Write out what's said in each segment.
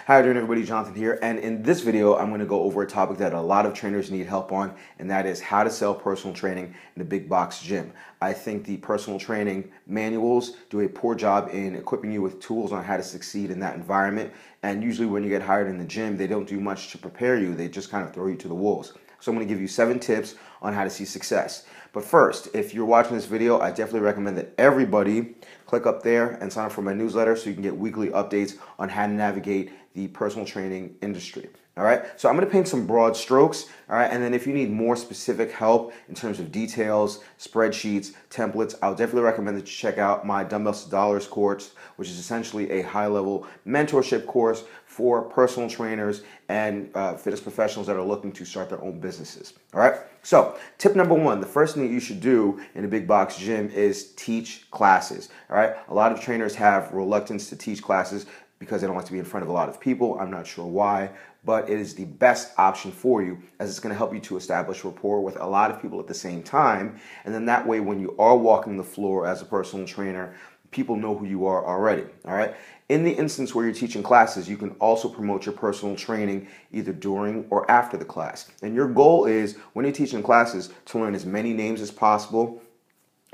How are you doing, everybody? Jonathan here, and in this video I'm going to go over a topic that a lot of trainers need help on, and that is how to sell personal training in a big box gym. I think the personal training manuals do a poor job in equipping you with tools on how to succeed in that environment, and usually when you get hired in the gym, they don't do much to prepare you. They just kind of throw you to the wolves. So I'm going to give you 7 tips on how to see success. But first, if you're watching this video, I definitely recommend that everybody click up there and sign up for my newsletter so you can get weekly updates on how to navigate the personal training industry. All right, so I'm going to paint some broad strokes, all right, and then if you need more specific help in terms of details, spreadsheets, templates, I'll definitely recommend that you check out my Dumbbells to Dollars course, which is essentially a high-level mentorship course for personal trainers and fitness professionals that are looking to start their own businesses. All right, so tip number 1, the first thing that you should do in a big box gym is teach classes. All right, a lot of trainers have reluctance to teach classes because they don't like to be in front of a lot of people. I'm not sure why, but it is the best option for you, as it's going to help you to establish rapport with a lot of people at the same time. And then that way, when you are walking the floor as a personal trainer, people know who you are already. All right. In the instance where you're teaching classes, you can also promote your personal training either during or after the class. And your goal is, when you're teaching classes, to learn as many names as possible,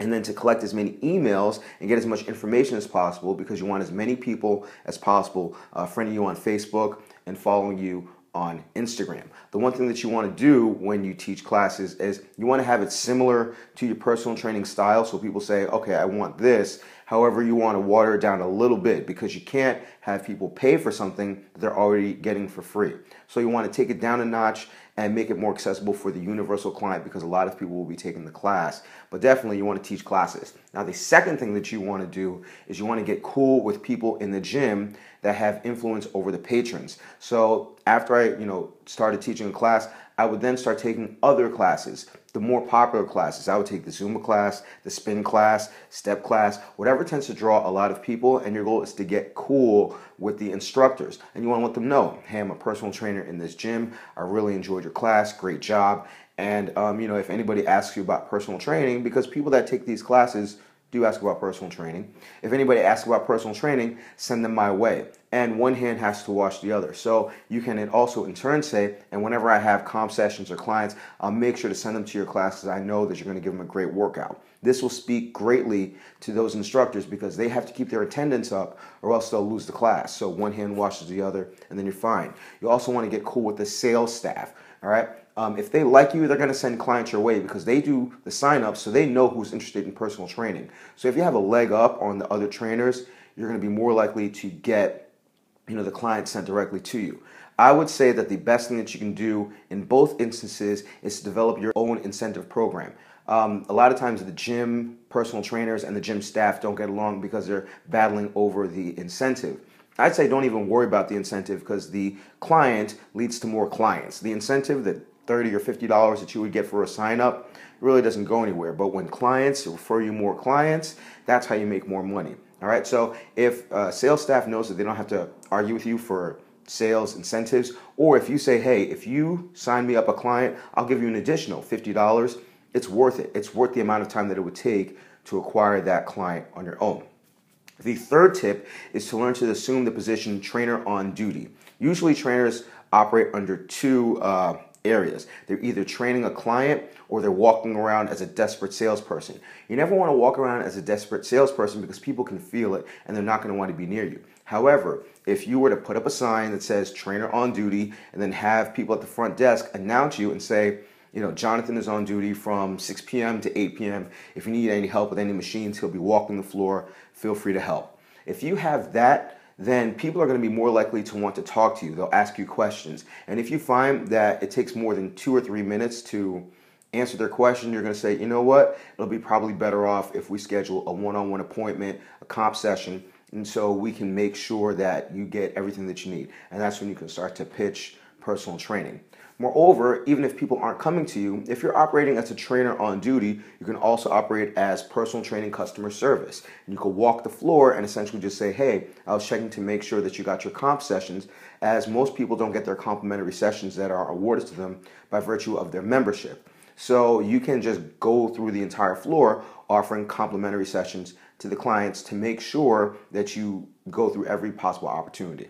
and then to collect as many emails and get as much information as possible, because you want as many people as possible friending you on Facebook and following you on Instagram. The one thing that you want to do when you teach classes is you want to have it similar to your personal training style. So people say, okay, I want this. However, you want to water it down a little bit, because you can't have people pay for something that they're already getting for free. So you want to take it down a notch and make it more accessible for the universal client, because a lot of people will be taking the class. But definitely you want to teach classes. Now, the second thing that you want to do is you want to get cool with people in the gym that have influence over the patrons. So after I started teaching a class, I would then start taking other classes, the more popular classes. I would take the Zumba class, the spin class, step class, whatever tends to draw a lot of people, and your goal is to get cool with the instructors. And you want to let them know, hey, I'm a personal trainer in this gym. I really enjoyed your class. Great job. And, if anybody asks you about personal training, because people that take these classes do ask about personal training. If anybody asks about personal training, send them my way. And one hand has to wash the other. So you can also in turn say, and whenever I have comp sessions or clients, I'll make sure to send them to your class, because I know that you're going to give them a great workout. This will speak greatly to those instructors, because they have to keep their attendance up or else they'll lose the class. So one hand washes the other, and then you're fine. You also want to get cool with the sales staff. All right. If they like you, they're going to send clients your way, because they do the sign-up, so they know who's interested in personal training. So if you have a leg up on the other trainers, you're going to be more likely to get the client sent directly to you. I would say that the best thing that you can do in both instances is to develop your own incentive program. A lot of times the gym personal trainers and the gym staff don't get along because they're battling over the incentive. I'd say don't even worry about the incentive, because the client leads to more clients. The incentive, that $30 or $50 that you would get for a sign up, really doesn't go anywhere. But when clients refer you more clients, that's how you make more money. All right. So if sales staff knows that they don't have to argue with you for sales incentives, or if you say, hey, if you sign me up a client, I'll give you an additional $50, it's worth it. It's worth the amount of time that it would take to acquire that client on your own. The third tip is to learn to assume the position trainer on duty. Usually trainers operate under 2 areas. They're either training a client or they're walking around as a desperate salesperson. You never want to walk around as a desperate salesperson, because people can feel it and they're not going to want to be near you. However, if you were to put up a sign that says trainer on duty, and then have people at the front desk announce you and say, Jonathan is on duty from 6 p.m. to 8 p.m. If you need any help with any machines, he'll be walking the floor. Feel free to help. If you have that, then people are going to be more likely to want to talk to you. They'll ask you questions. And if you find that it takes more than 2 or 3 minutes to answer their question, you're going to say, you know what, it'll be probably better off if we schedule a one-on-one appointment, a comp session, and so we can make sure that you get everything that you need. And that's when you can start to pitch personal training. Moreover, even if people aren't coming to you, if you're operating as a trainer on duty, you can also operate as personal training customer service. You can walk the floor and essentially just say, hey, I was checking to make sure that you got your comp sessions, as most people don't get their complimentary sessions that are awarded to them by virtue of their membership. So you can just go through the entire floor offering complimentary sessions to the clients to make sure that you go through every possible opportunity.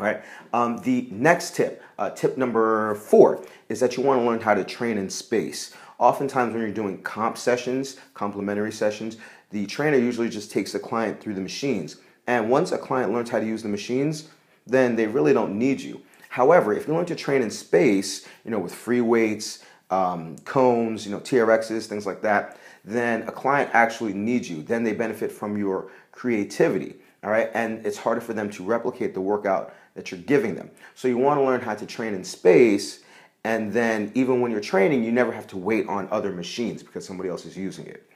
All right. The next tip, tip number 4, is that you want to learn how to train in space. Oftentimes when you're doing comp sessions, complementary sessions, the trainer usually just takes the client through the machines. And once a client learns how to use the machines, then they really don't need you. However, if you learn to train in space, with free weights, cones, TRXs, things like that, then a client actually needs you. Then they benefit from your creativity. All right, and it's harder for them to replicate the workout that you're giving them. So you want to learn how to train in space, and then even when you're training, you never have to wait on other machines because somebody else is using it.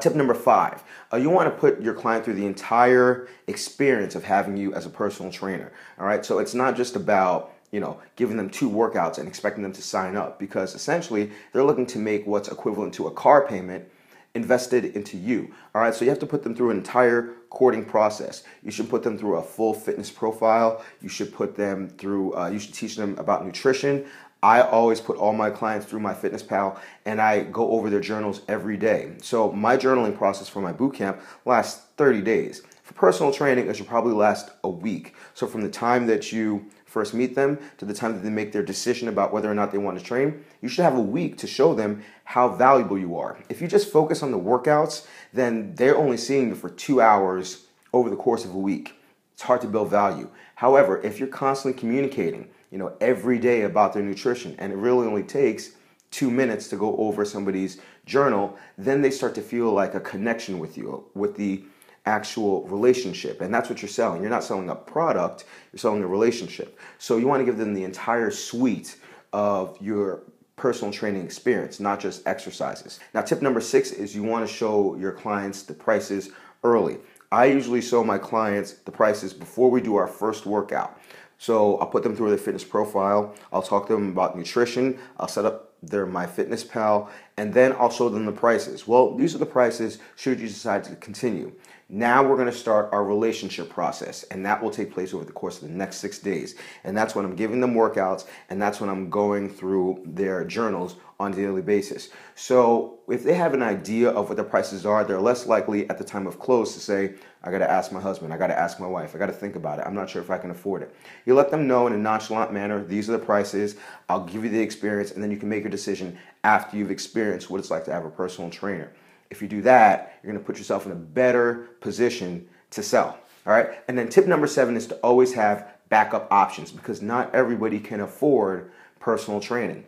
Tip number 5, you want to put your client through the entire experience of having you as a personal trainer. All right, so it's not just about giving them 2 workouts and expecting them to sign up, because essentially they're looking to make what's equivalent to a car payment invested into you. All right, so you have to put them through an entire courting process. You should put them through a full fitness profile. You should put them through, you should teach them about nutrition. I always put all my clients through my Fitness Pal, and I go over their journals every day. So my journaling process for my boot camp lasts 30 days. For personal training, it should probably last a week. So from the time that you first meet them to the time that they make their decision about whether or not they want to train, you should have a week to show them how valuable you are. If you just focus on the workouts, then they're only seeing you for 2 hours over the course of a week. It's hard to build value. However, if you're constantly communicating, every day about their nutrition, and it really only takes 2 minutes to go over somebody's journal, then they start to feel like a connection with you, with the actual relationship. And that's what you're selling. You're not selling a product, you're selling a relationship. So you want to give them the entire suite of your personal training experience, not just exercises. Now, tip number 6 is you want to show your clients the prices early. I usually show my clients the prices before we do our first workout. So I'll put them through their fitness profile. I'll talk to them about nutrition. I'll set up their MyFitnessPal, and then I'll show them the prices. Well, these are the prices should you decide to continue. Now we're going to start our relationship process, and that will take place over the course of the next 6 days. And that's when I'm giving them workouts, and that's when I'm going through their journals on a daily basis. So if they have an idea of what the prices are, they're less likely at the time of close to say, I got to ask my husband, I got to ask my wife, I got to think about it, I'm not sure if I can afford it. You let them know in a nonchalant manner, these are the prices, I'll give you the experience, and then you can make your decision after you've experienced what it's like to have a personal trainer. If you do that, you're going to put yourself in a better position to sell. All right. And then tip number 7 is to always have backup options, because not everybody can afford personal training.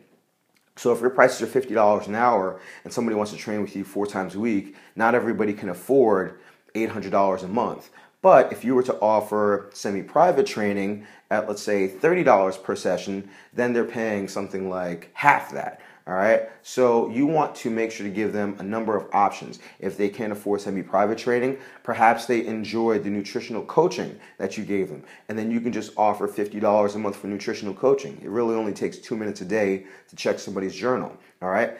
So if your prices are $50 an hour and somebody wants to train with you 4 times a week, not everybody can afford $800 a month. But if you were to offer semi-private training at, let's say, $30 per session, then they're paying something like half that. All right, so you want to make sure to give them a number of options. If they can't afford semi-private training, perhaps they enjoy the nutritional coaching that you gave them, and then you can just offer $50 a month for nutritional coaching. It really only takes 2 minutes a day to check somebody's journal. All right,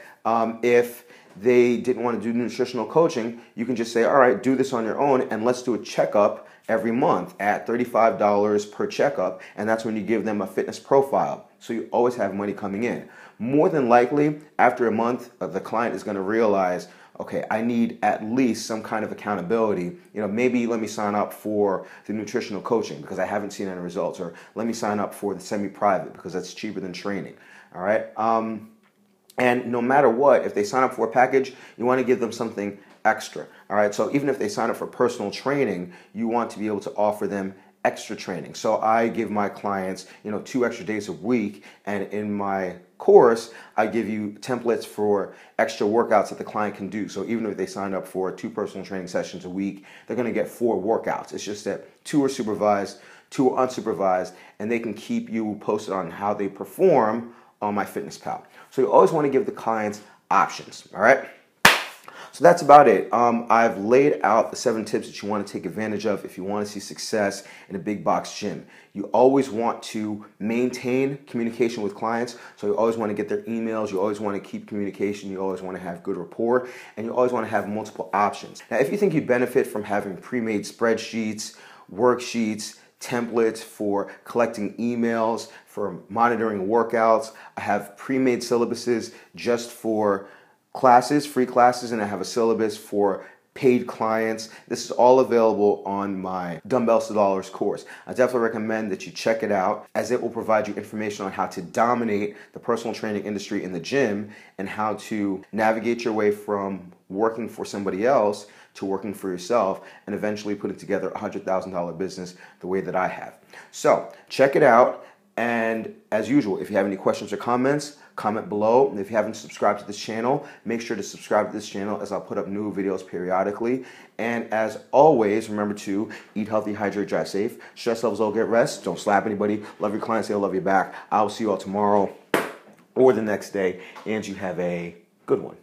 if they didn't want to do nutritional coaching, you can just say, all right, do this on your own, and let's do a checkup every month at $35 per checkup, and that's when you give them a fitness profile. So you always have money coming in. More than likely, after a month, the client is going to realize, okay, I need at least some kind of accountability. Maybe let me sign up for the nutritional coaching because I haven't seen any results, or let me sign up for the semi-private because that's cheaper than training. All right. And no matter what, if they sign up for a package, you want to give them something extra. All right. So even if they sign up for personal training, you want to be able to offer them extra training. So I give my clients, 2 extra days a week, and in my course, I give you templates for extra workouts that the client can do. So even if they sign up for 2 personal training sessions a week, they're going to get 4 workouts. It's just that 2 are supervised, 2 are unsupervised, and they can keep you posted on how they perform on MyFitnessPal. So you always want to give the clients options. All right. So that's about it. I've laid out the 7 tips that you want to take advantage of if you want to see success in a big box gym. You always want to maintain communication with clients. So you always want to get their emails. You always want to keep communication. You always want to have good rapport. And you always want to have multiple options. Now, if you think you benefit from having pre-made spreadsheets, worksheets, templates for collecting emails, for monitoring workouts, I have pre-made syllabuses just for classes, free classes, and I have a syllabus for paid clients. This is all available on my Dumbbells to Dollars course. I definitely recommend that you check it out, as it will provide you information on how to dominate the personal training industry in the gym and how to navigate your way from working for somebody else to working for yourself and eventually putting together a $100,000 business the way that I have. So check it out. And as usual, if you have any questions or comments, comment below. And if you haven't subscribed to this channel, make sure to subscribe to this channel, as I'll put up new videos periodically. And as always, remember to eat healthy, hydrate, drive safe, stress levels low, get rest, don't slap anybody, love your clients, they'll love you back. I'll see you all tomorrow or the next day, and you have a good one.